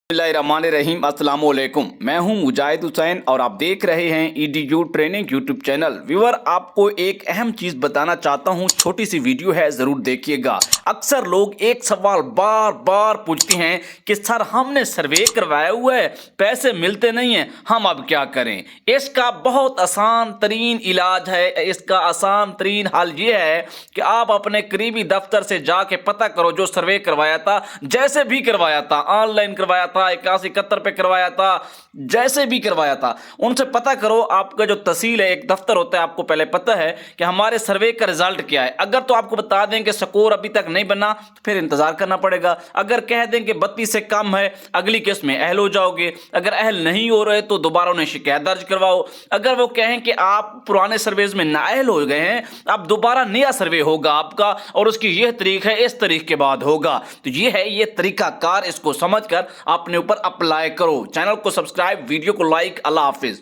बिस्मिल्लाहिर्रहमानिर्रहीम अस्सलाम वालेकुम। मैं हूं मुजाहिद हुसैन और आप देख रहे हैं EDU training YouTube channel. Viewer, आपको एक अहम चीज़ बताना चाहता हूं, छोटी सी वीडियो है, ज़रूर देखिएगा। अक्सर लोग एक सवाल बार बार पूछते हैं कि सर हमने सर्वे करवाया हुआ है, पैसे मिलते नहीं हैं, हम अब क्या करें। इसका बहुत आसान तरीन इलाज है, इसका आसान तरीन हल ये है कि आप अपने करीबी दफ्तर से जाके पता करो, जो सर्वे करवाया था, जैसे भी करवाया था, ऑनलाइन करवाया था, 8171 पे करवाया था, जैसे भी करवाया था, उनसे पता करो। आपका जो तहसील है, एक दफ्तर होता है, आपको पहले पता है कि हमारे सर्वे का रिजल्ट क्या है। अगर तो आपको बता दें कि स्कोर अभी तक नहीं बना, तो फिर इंतजार करना पड़ेगा। अगर कह दें कि 32 से कम है, अगली किस्त में अहल हो जाओगे। अगर अहल नहीं हो रहे तो दोबारा उन्हें शिकायत दर्ज करवाओ। अगर वो कहें कि आप पुराने सर्वेज में नाअहल हो गए हैं, अब दोबारा नया सर्वे होगा आपका और उसकी यह तारीख है, इस तारीख के बाद होगा। तो ये है ये तरीका कार, इसको समझकर अपने ऊपर अप्लाई करो। चैनल को सब्सक्राइब, वीडियो को लाइक। अल्लाह हाफिज।